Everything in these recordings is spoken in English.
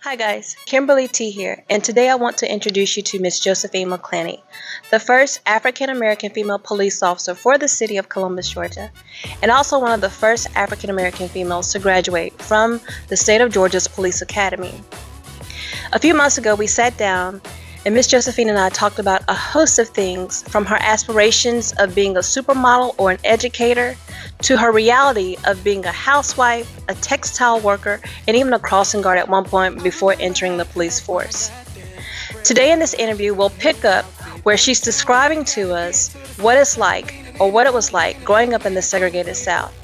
Hi guys, Kimberly T here, and today I want to introduce you to Miss Josephine McClenney, the first African American female police officer for the city of Columbus, Georgia, and also one of the first African American females to graduate from the state of Georgia's Police Academy. A few months ago, we sat down and Miss Josephine and I talked about a host of things, from her aspirations of being a supermodel or an educator to her reality of being a housewife, a textile worker, and even a crossing guard at one point before entering the police force. Today in this interview, we'll pick up where she's describing to us what it's like, or what it was like, growing up in the segregated South.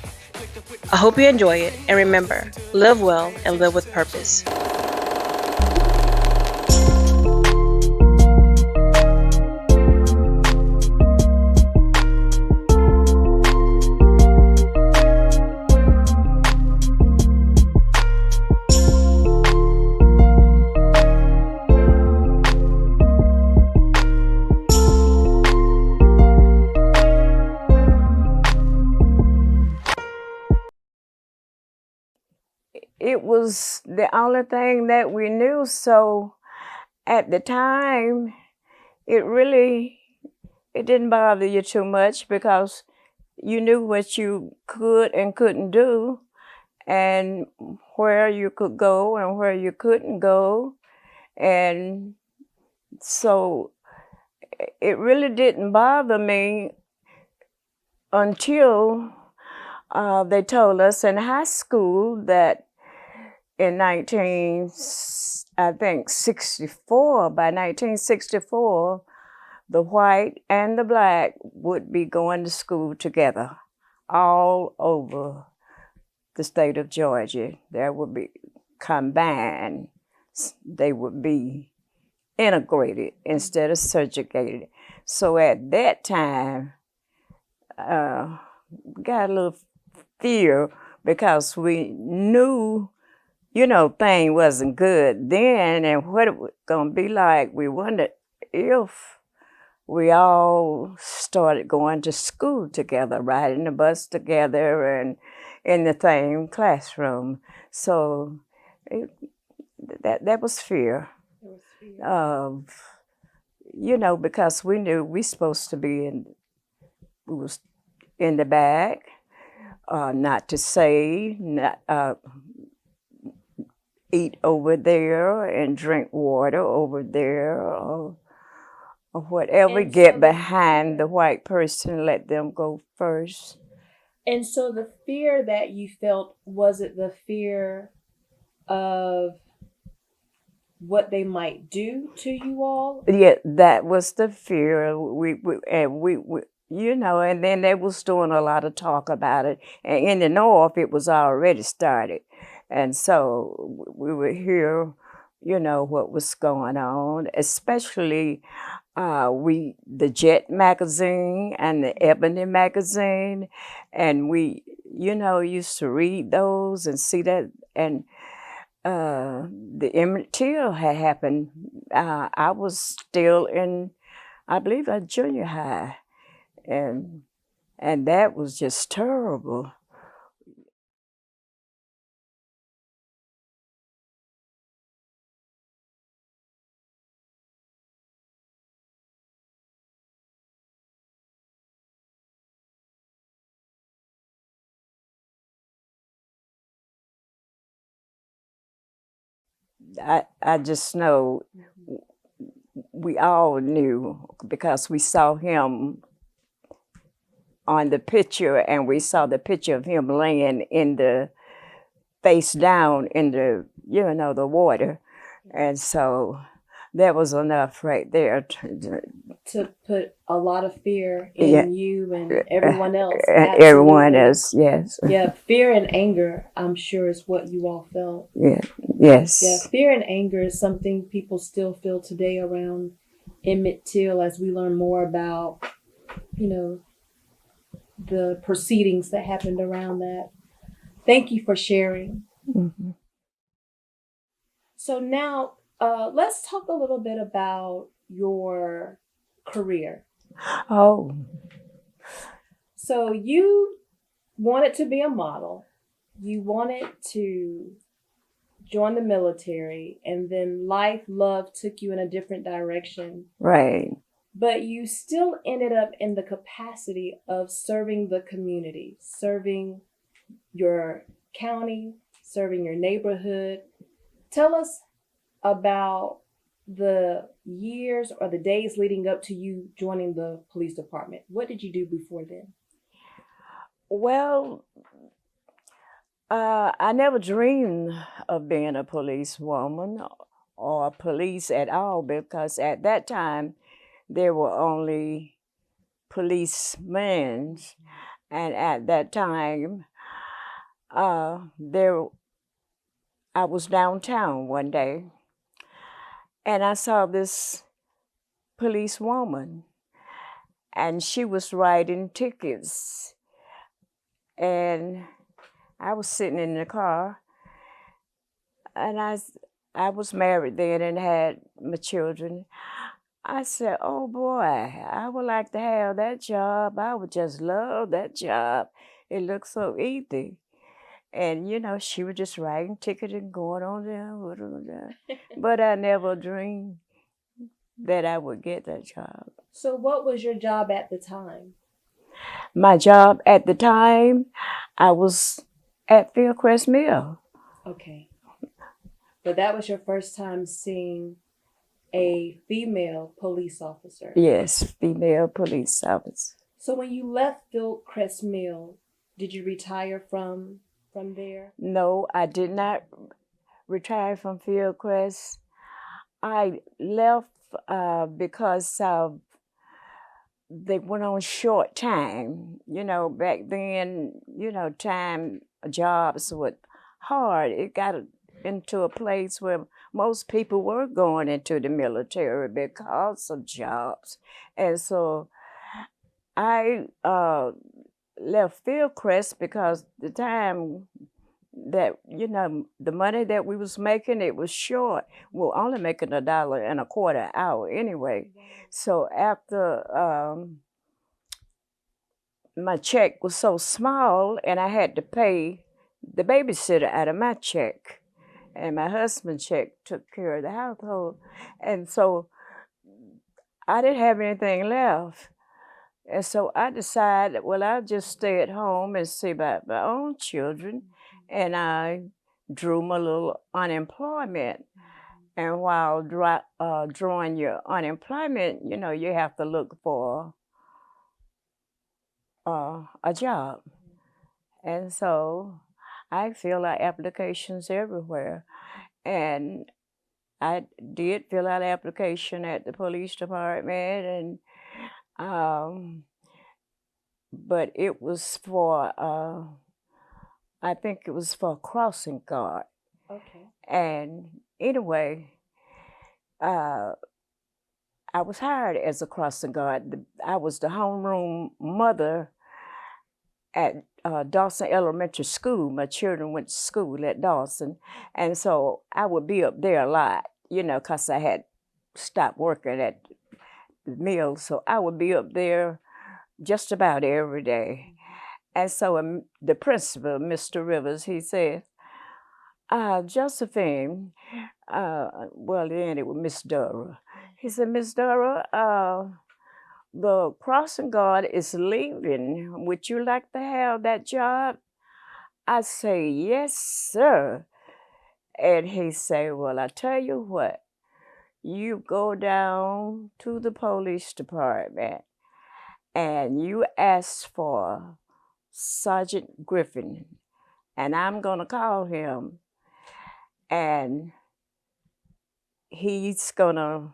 I hope you enjoy it, and remember, live well and live with purpose. It was the only thing that we knew. So at the time, it didn't bother you too much because you knew what you could and couldn't do and where you could go and where you couldn't go. And so it really didn't bother me until they told us in high school that in 1964, by 1964, the white and the black would be going to school together all over the state of Georgia. There would be combined. They would be integrated instead of segregated. So at that time, we got a little fear because we knew thing wasn't good then and what it was going to be like. We wondered if we all started going to school together, riding the bus together and in the same classroom. So that was fear. Because we knew we supposed to be we was in the back, not to say, not eat over there and drink water over there or whatever, and get behind the white person, let them go first. And so the fear that you felt, was it the fear of what they might do to you all? Yeah, that was the fear. And then they was doing a lot of talk about it. And in the North, it was already started. And so we would hear, what was going on, especially the Jet magazine and the Ebony magazine. And we, used to read those and see that. And the Emmett Till had happened. I was still in, I believe, a junior high. And that was just terrible. I just know we all knew because we saw him on the picture, and we saw the picture of him laying in the face down in the the water, and so that was enough right there to put a lot of fear in you and everyone else. Everyone else, yes. Yeah, fear and anger, I'm sure, is what you all felt. Yeah, yes. Yeah, fear and anger is something people still feel today around Emmett Till, as we learn more about, the proceedings that happened around that. Thank you for sharing. Mm-hmm. So now, let's talk a little bit about your career. Oh. So you wanted to be a model. You wanted to joined the military, and then life, love took you in a different direction. Right. But you still ended up in the capacity of serving the community, serving your county, serving your neighborhood. Tell us about the years or the days leading up to you joining the police department. What did you do before then? Well, I never dreamed of being a policewoman or police at all because at that time there were only policemen, and at that time, there I was downtown one day, and I saw this policewoman, and she was writing tickets, and I was sitting in the car, and I was married then and had my children. I said, "Oh boy, I would like to have that job. I would just love that job. It looks so easy." And she was just writing ticket and going on down. But I never dreamed that I would get that job. So, what was your job at the time? My job at the time, I was at Fieldcrest Mill. Okay. But that was your first time seeing a female police officer. Yes, female police officer. So when you left Fieldcrest Mill, did you retire from there? No, I did not retire from Fieldcrest. I left because they went on short time. Back then, time jobs were hard. It got into a place where most people were going into the military because of jobs. And so I left Fieldcrest because the time that, the money that we was making, it was short. We were only making $1.25 an hour anyway. So after my check was so small and I had to pay the babysitter out of my check, and my husband's check took care of the household. And so I didn't have anything left. And so I decided, well, I'll just stay at home and see about my own children. And I drew my little unemployment. And while drawing your unemployment, you have to look for a job. And so I fill out applications everywhere. And I did fill out an application at the police department, and but it was for I think it was for a crossing guard. Okay. And anyway, I was hired as a crossing guard. I was the homeroom mother at Dawson Elementary School. My children went to school at Dawson. And so I would be up there a lot, because I had stopped working at the mill. So I would be up there just about every day. And so the principal, Mr. Rivers, he said, Josephine, well, then it was Miss Dura. He said, Miss Dura, the crossing guard is leaving. Would you like to have that job? I say, yes, sir. And he say, well, I tell you what, you go down to the police department and you ask for Sergeant Griffin, and I'm going to call him, and he's going to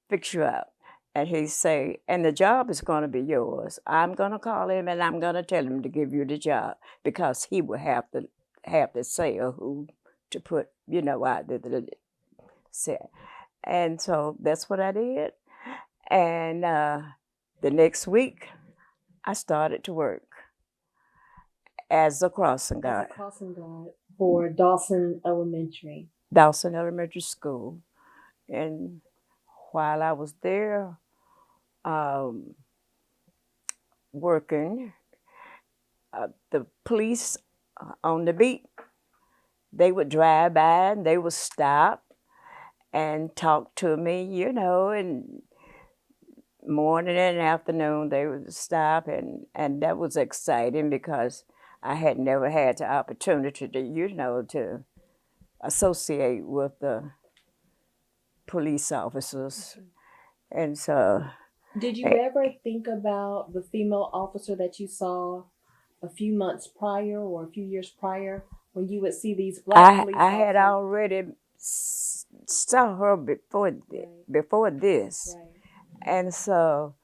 fix you up. And he say, and the job is going to be yours. I'm going to call him and I'm going to tell him to give you the job, because he will have to say who to put, out there. And so that's what I did. And the next week, I started to work as a crossing guard. As a crossing guard for Dawson Elementary. Dawson Elementary School. And while I was there working, the police on the beat, they would drive by and they would stop and talk to me, and morning and afternoon they would stop, and that was exciting because I had never had the opportunity to associate with the police officers. And so Did you ever think about the female officer that you saw a few months prior or a few years prior when you would see these black police I had officers? already saw her before this, Right. and so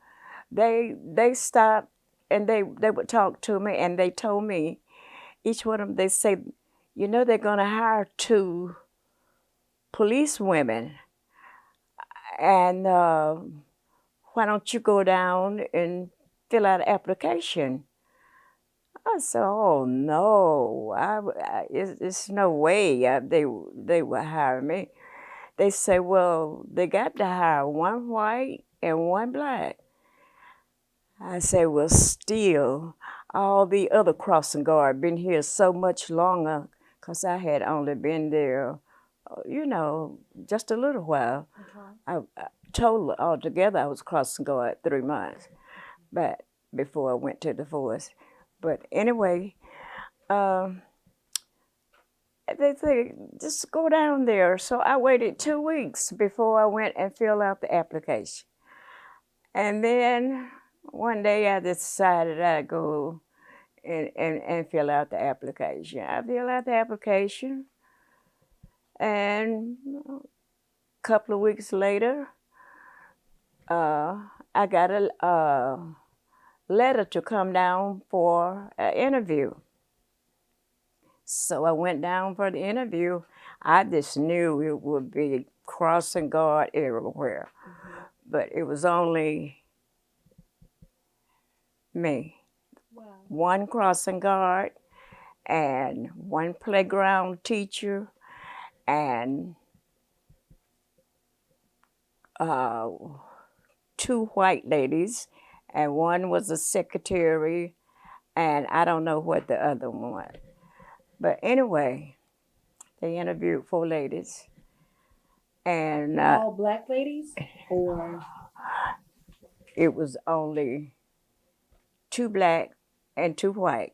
they stopped and they would talk to me, and they told me, each one of them, they say, they're gonna hire 2 police women, and why don't you go down and fill out an application? I said, oh no, it's no way they would hire me. They say, well, they got to hire 1 white and 1 black. I say, well, still, all the other crossing guard been here so much longer, because I had only been there, just a little while. Total altogether, I was crossing guard 3 months, but before I went to the force. But anyway, they say, just go down there. So I waited 2 weeks before I went and filled out the application. And then one day I decided I'd go and fill out the application. I filled out the application, and a couple of weeks later, I got a letter to come down for an interview. So I went down for the interview. I just knew it would be crossing guard everywhere. But it was only me. Wow. 1 crossing guard and 1 playground teacher and 2 white ladies, and 1 was a secretary, and I don't know what the other one was. But anyway, they interviewed 4 ladies. And All black ladies? Or it was only 2 black and 2 white.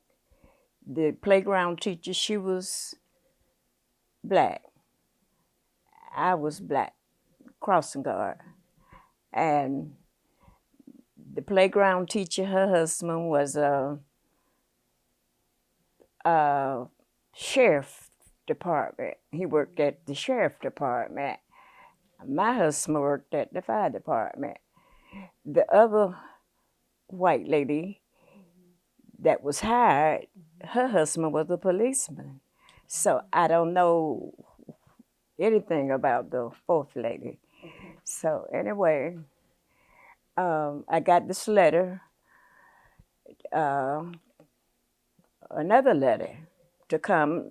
The playground teacher, she was black. I was black, crossing guard. And the playground teacher, her husband was a sheriff department. He worked at the sheriff department. My husband worked at the fire department. The other white lady that was hired, her husband was a policeman. So I don't know anything about the 4th lady. So anyway, I got this letter, another letter to come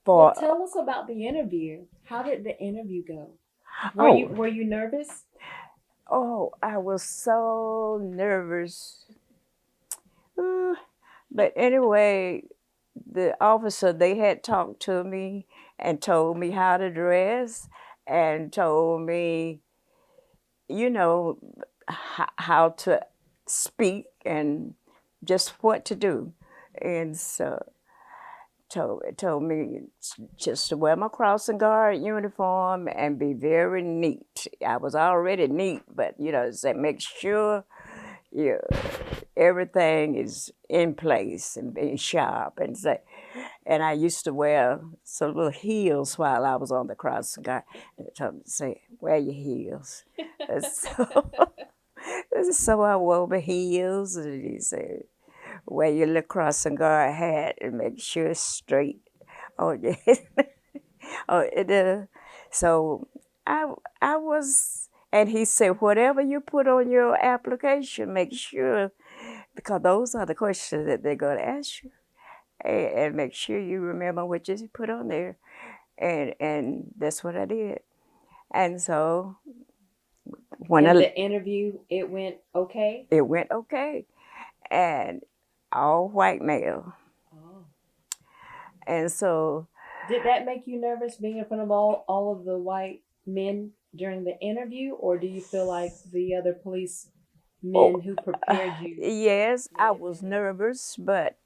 for. well, tell us about the interview. How did the interview go? Oh. Were you nervous? Oh, I was so nervous. But anyway, the officer, they had talked to me and told me how to dress and told me, how to speak and just what to do. And so told me just to wear my crossing guard uniform and be very neat. I was already neat, but said make sure everything is in place and being sharp. And I used to wear some little heels while I was on the crossing guard. And they told me to say, wear your heels. So I wore my heels, and he said, wear your little crossing guard hat and make sure it's straight. Oh, yes. So I was, and he said, whatever you put on your application, make sure, because those are the questions that they're going to ask you, and make sure you remember what you put on there. And that's what I did. And so when the interview, it went okay? It went okay. And all white male. Oh. And so, Did that make you nervous being in front of all of the white men during the interview, or do you feel like the other police oh, men who prepared you yes, I made it was better? nervous, but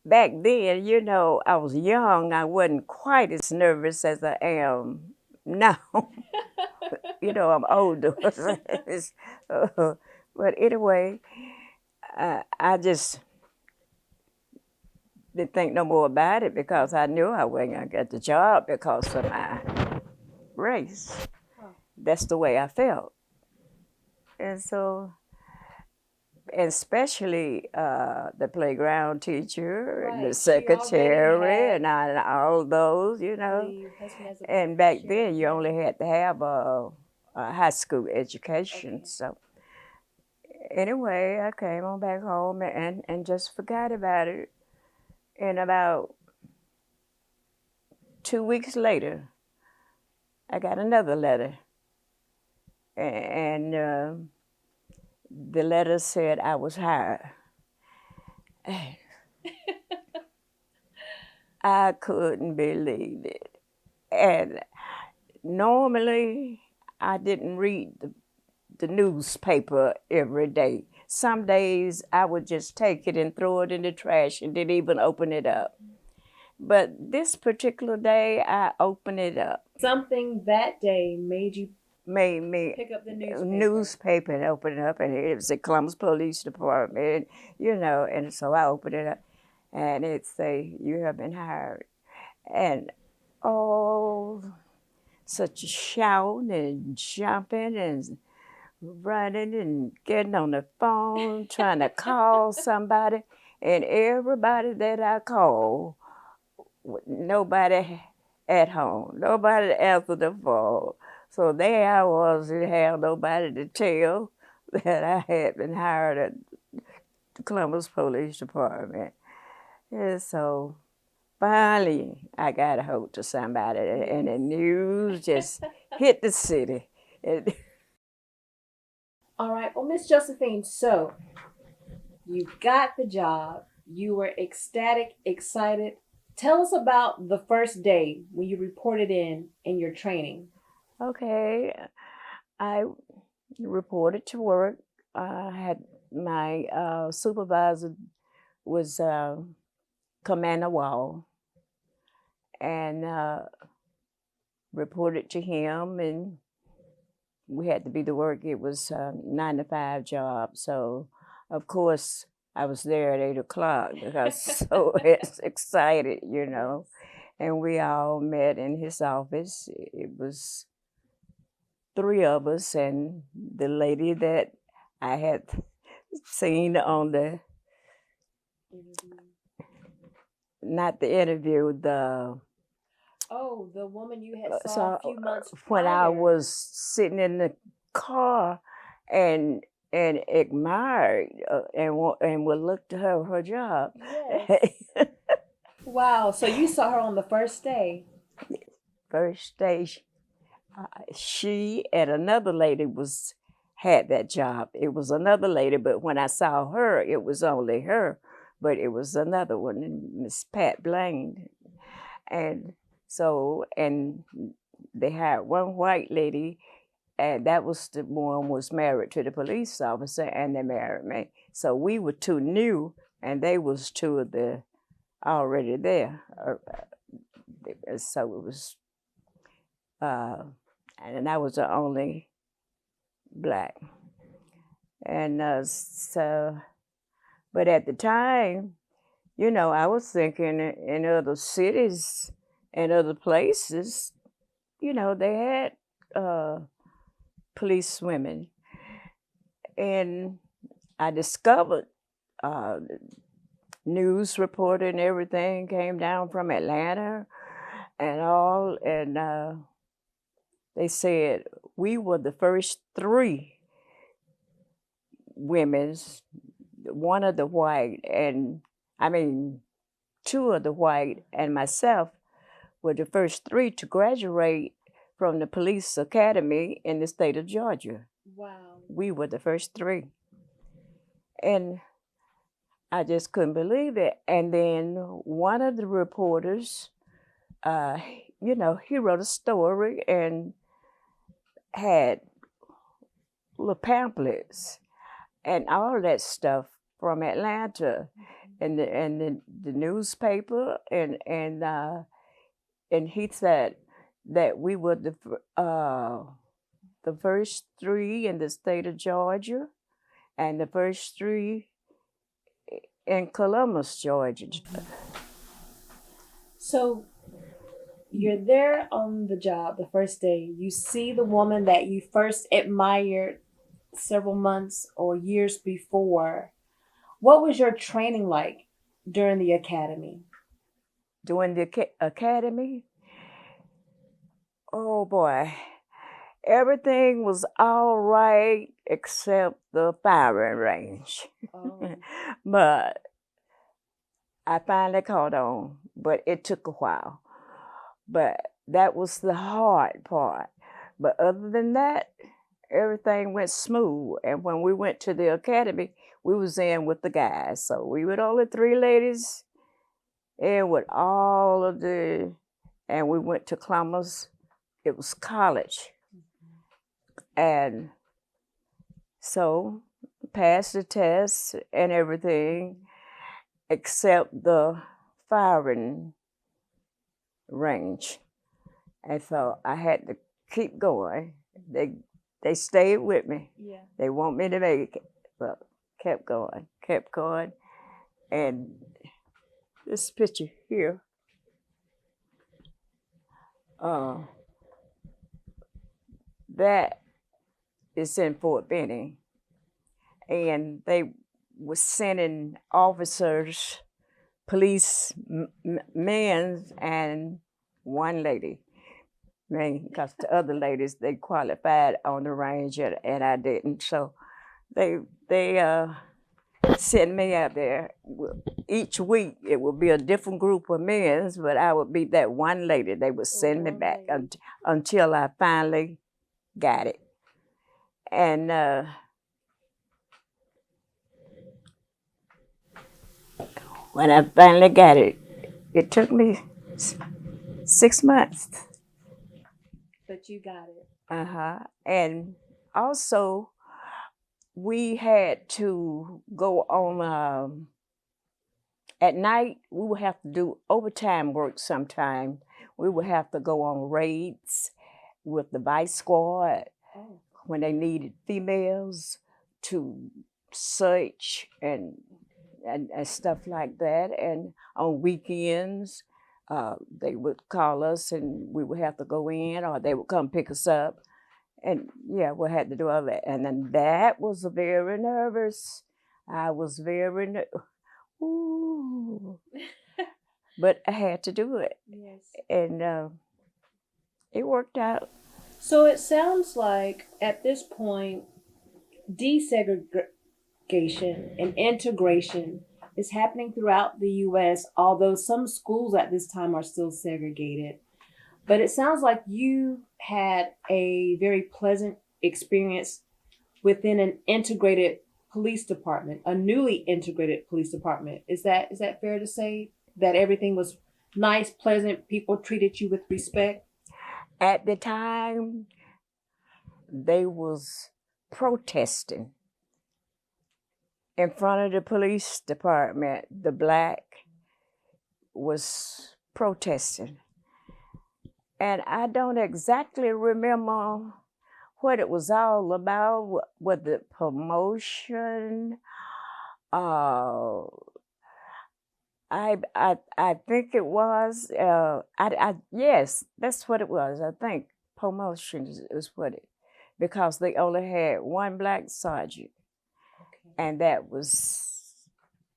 back then, I was young. I wasn't quite as nervous as I am now. I'm older. But anyway, I just didn't think no more about it because I knew I wasn't going to get the job because of my race. Huh. That's the way I felt. And so, and especially the playground teacher and the Right. She already secretary had and all those, your husband as a And back sheriff. then, you Yeah. only had to have a high school education. Okay. So anyway, I came on back home and just forgot about it. And about 2 weeks later, I got another letter. And the letter said I was hired. I couldn't believe it. And normally, I didn't read the newspaper every day. Some days I would just take it and throw it in the trash and didn't even open it up. But this particular day, I opened it up. Something that day made you Made me pick up the newspaper and open it up, and it was the Columbus Police Department, and so I opened it up, and it say, "You have been hired." And oh, such a shouting and jumping and running and getting on the phone, trying to call somebody. And everybody that I called, nobody at home, nobody answered the phone. So there I was, didn't have nobody to tell that I had been hired at the Columbus Police Department. And so finally, I got a hold to somebody, and the news just hit the city. All right. Well, Miss Josephine, so you got the job. You were ecstatic, excited. Tell us about the first day when you reported in your training. Okay, I reported to work. I had my supervisor was Commander Wall, and reported to him, and we had to be to work. It was a 9 to 5 job, so of course I was there at 8 o'clock because so excited, And we all met in his office. It was 3 of us and the lady that I had seen on the, not the interview, Oh, the woman you had saw so a few months when I prior. was sitting in the car and admired and would look to her job. Yes. Wow. So you saw her on the first day. First day, she and another lady had that job. It was another lady, but when I saw her, it was only her, but it was another one, Miss Pat Blaine. And so, and they had one white lady, and that was the one was married to the police officer, and they married me. So we were two new, and they was two of the already there. So it was, and I was the only black. And but at the time, I was thinking in other cities and other places, they had police women. And I discovered news reporter and everything came down from Atlanta and all, and they said we were the first 3 women's, one of the white, and I mean 2 of the white and myself were the first 3 to graduate from the police academy in the state of Georgia. Wow. We were the first 3. And I just couldn't believe it. And then one of the reporters, he wrote a story and had little pamphlets and all that stuff from Atlanta, and the newspaper, and he said that we were the first three in the state of Georgia, and the first three in Columbus, Georgia. So you're there on the job the first day. You see the woman that you first admired several months or years before. What was your training like during the academy? During the academy, oh boy, everything was all right except the firing range. Oh. But I finally caught on, but it took a while. But that was the hard part. But other than that, everything went smooth. And when we went to the academy, we was in with the guys. So we were only three ladies in with all of and we went to Columbus. It was college. And so passed the test and everything except the firing range. And so I had to keep going. They stayed with me. Yeah. They want me to make it, but kept going. And this picture here, that is in Fort Benning. And they were sending officers, police men, and one lady. Because the other ladies, they qualified on the range and I didn't. So they sent me out there. Each week it would be a different group of men, but I would be that one lady. They would send me back until I finally got it. And when I finally got it, it took me 6 months. But you got it. And also, we had to go on, at night, we would have to do overtime work sometime. We would have to go on raids with the vice squad when they needed females to search and stuff like that. And on weekends, they would call us and we would have to go in, or they would come pick us up. And yeah, we had to do all that. And then that was very nervous. I was very ooh. But I had to do it. Yes. And it worked out. So it sounds like at this point, desegregation and integration is happening throughout the U.S., although some schools at this time are still segregated. But it sounds like you had a very pleasant experience within an integrated police department, a newly integrated police department. Is that fair to say that everything was nice, pleasant, people treated you with respect? At the time, they was protesting in front of the police department. The black was protesting. And I don't exactly remember what it was all about, what the promotion. I think it was, yes, that's what it was. I think promotion is what it, because they only had one black sergeant. Okay. And that was,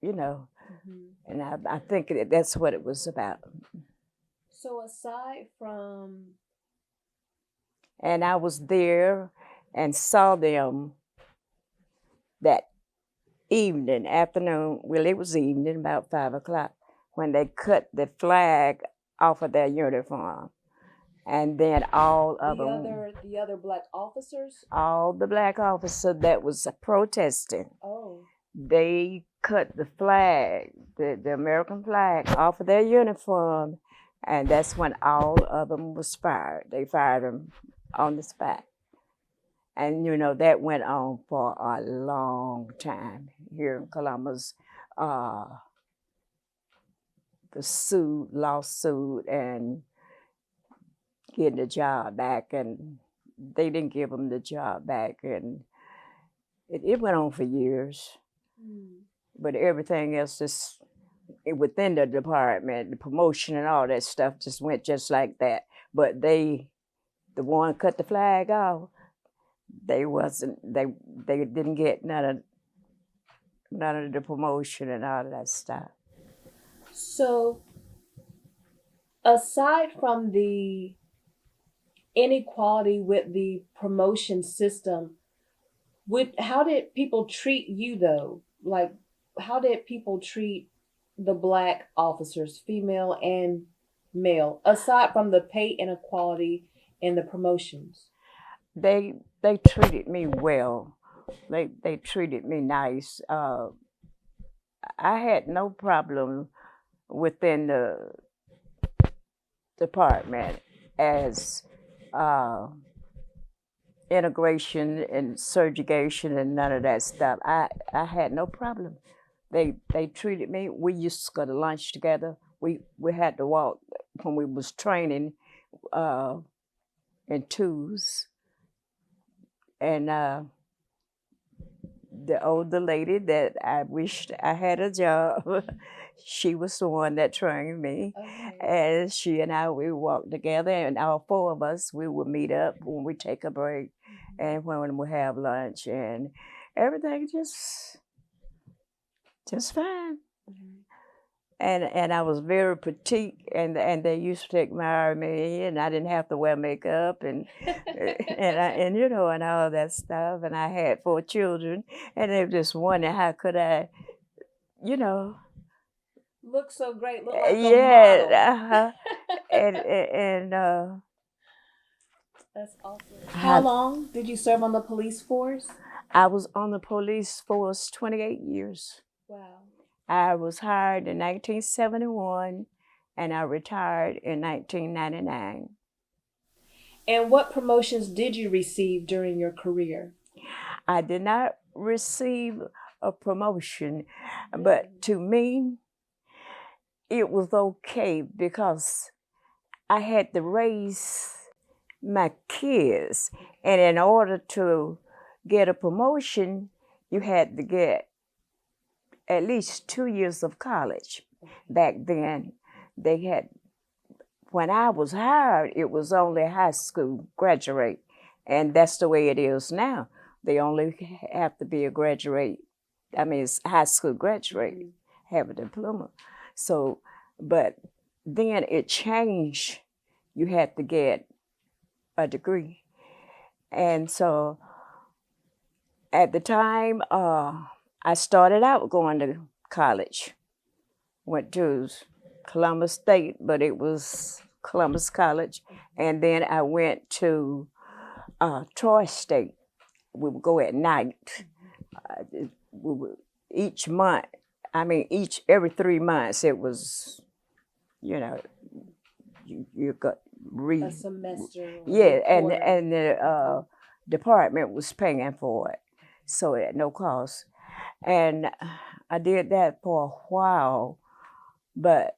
and I think that's what it was about. So aside from... And I was there and saw them that afternoon, well, it was evening, about 5 o'clock, when they cut the flag off of their uniform. And then all of them... The other black officers? All the black officers that was protesting. Oh. they cut the flag, the American flag, off of their uniform, and that's when all of them was fired. They fired them on the spot. And, that went on for a long time here in Columbus. Uh, the lawsuit, and getting the job back, and they didn't give them the job back, and it went on for years. But everything else just within the department, the promotion and all that stuff just went just like that. But the one cut the flag off, they didn't get none of the promotion and all of that stuff. So, aside from the inequality with the promotion system, how did people treat you though? Like, how did people treat the Black officers, female and male, aside from the pay inequality and the promotions? They treated me well. They treated me nice. I had no problem within the department as integration and segregation and none of that stuff. I had no problem. They treated me. We used to go to lunch together. We had to walk when we was training in twos. And the older lady that I wished I had a job, she was the one that trained me. Okay. And she and I, we walked together, and all four of us, we would meet up when we take a break and when we have lunch, and everything just fine. And I was very petite, and they used to admire me, and I didn't have to wear makeup and and all that stuff. And I had 4 children, and they were just wondering how could I, Look so great, look like a model. yeah, and That's awesome. How long did you serve on the police force? I was on the police force 28 years. Wow. I was hired in 1971, and I retired in 1999. And what promotions did you receive during your career? I did not receive a promotion, but to me, it was okay because I had to raise my kids. And in order to get a promotion, you had to get at least 2 years of college. Back then, when I was hired, it was only high school graduate. And that's the way it is now. They only have to be a graduate. It's high school graduate, have a diploma. So, but then it changed. You had to get a degree. And so at the time, I started out going to college. Went to Columbus State, but it was Columbus College. And then I went to Troy State. We would go at night. Each month, every 3 months, it was, you got a semester. Yeah, and the department was paying for it, so at no cost. And I did that for a while, but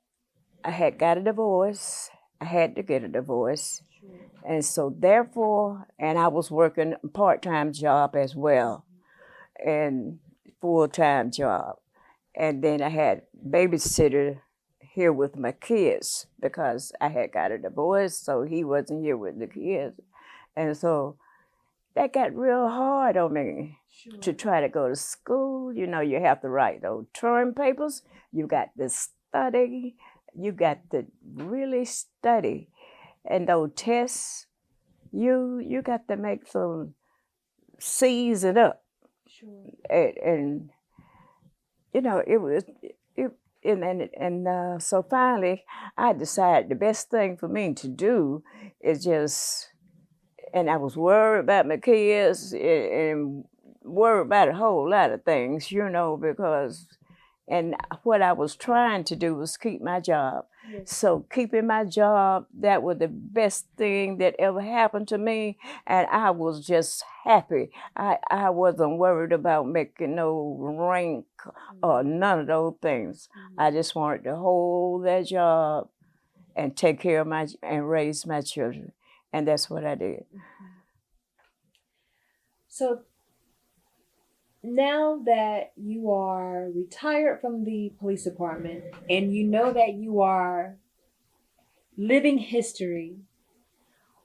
I had got a divorce. I had to get a divorce. Sure. And so therefore, and I was working a part-time job as well, and full-time job. And then I had babysitter here with my kids because I had got a divorce, so he wasn't here with the kids. And so that got real hard on me. Sure. To try to go to school. You have to write those term papers. You got to study. You got to really study. And those tests, you got to make some C's and up. Sure. And it was so finally I decided the best thing for me to do is just, and I was worried about my kids, and worry about a whole lot of things, because, and what I was trying to do was keep my job. Yes. So keeping my job, that was the best thing that ever happened to me, and I was just happy. I wasn't worried about making no rank or none of those things. I just wanted to hold that job and take care of and raise my children, and that's what I did. So now that you are retired from the police department and you know that you are living history,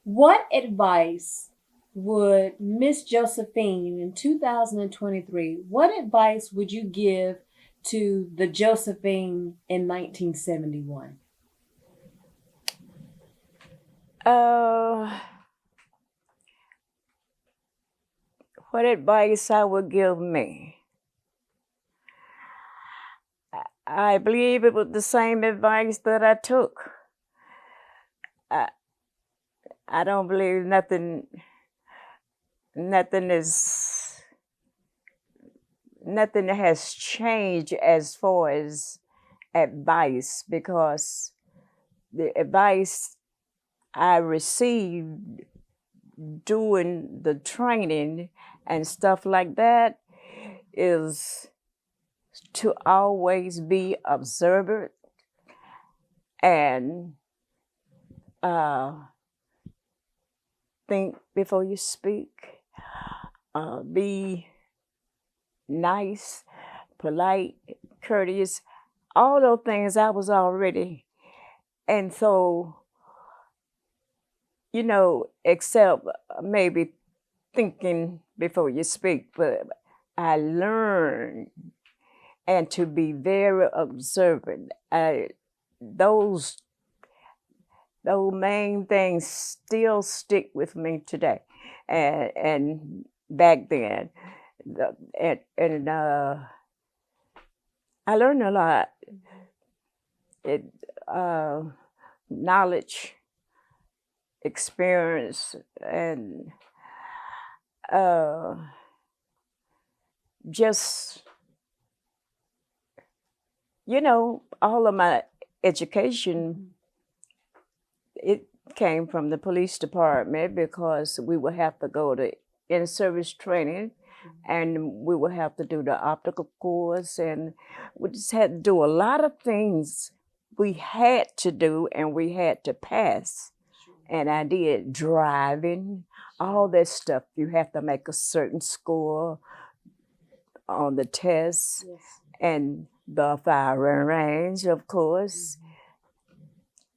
what advice would Miss Josephine in 2023, what advice would you give to the Josephine in 1971? What advice I would give me? I believe it was the same advice that I took. I don't believe nothing has changed as far as advice, because the advice I received doing the training and stuff like that is to always be observant and think before you speak, be nice, polite, courteous, all those things I was already. And so, except maybe thinking before you speak, but I learned and to be very observant. Those main things still stick with me today, and back then, I learned a lot. Knowledge, experience, and just, all of my education, it came from the police department, because we would have to go to in-service training, and we would have to do the optical course, and we just had to do a lot of things we had to do and we had to pass. And I did driving, all that stuff. You have to make a certain score on the test. Yes. And the firing range, of course.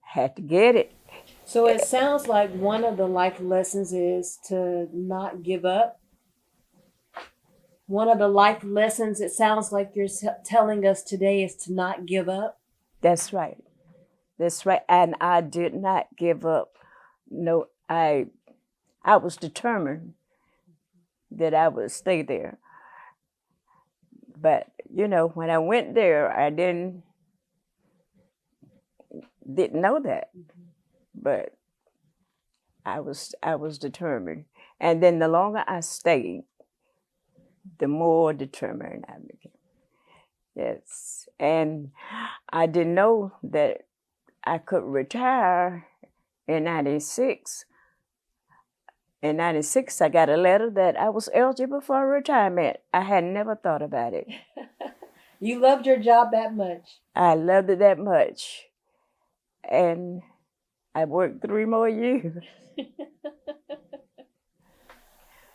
Had to get it. So it sounds like one of the life lessons is to not give up. One of the life lessons it sounds like you're telling us today is to not give up. That's right. That's right. And I did not give up. No, I was determined that I would stay there. But, when I went there, I didn't know that. But I was determined. And then the longer I stayed, the more determined I became. Yes. And I didn't know that I could retire in 96. In 96, I got a letter that I was eligible for retirement. I had never thought about it. You loved your job that much. I loved it that much. And I worked 3 more years.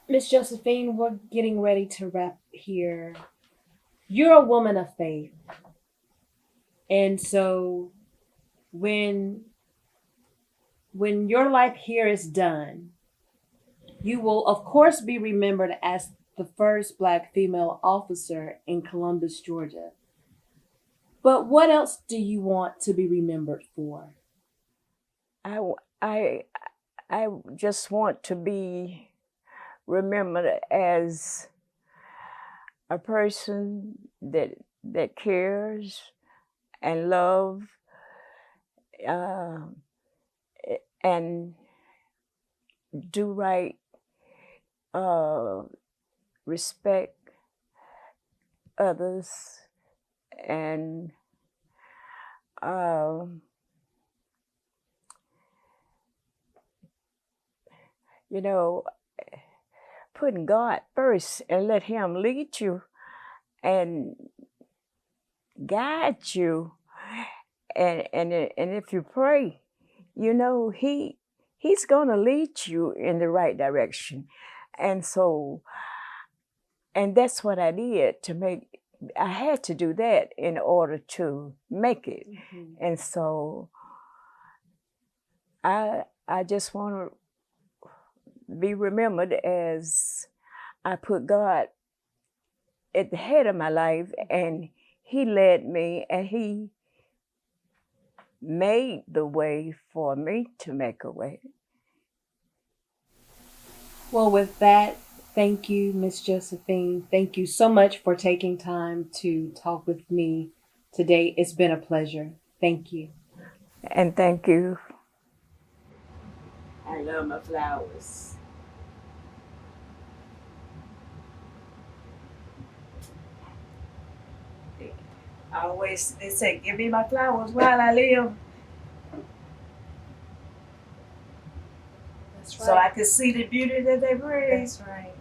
Miss Josephine, we're getting ready to wrap here. You're a woman of faith. And so when your life here is done, you will, of course, be remembered as the first Black female officer in Columbus, Georgia. But what else do you want to be remembered for? I just want to be remembered as a person that cares and love, and do right, respect others, and you know, putting God first and let Him lead you and guide you. And if you pray, you know, He's gonna lead you in the right direction. And so, and that's what I did to make. I had to do that in order to make it. Mm-hmm. And so, I just want to be remembered as I put God at the head of my life, and He led me, and He made the way for me to make a way. Well, with that, thank you, Miss Josephine. Thank you so much for taking time to talk with me today. It's been a pleasure. Thank you. And thank you. I love my flowers. They say, give me my flowers while I live. That's So I can see the beauty that they bring. That's right.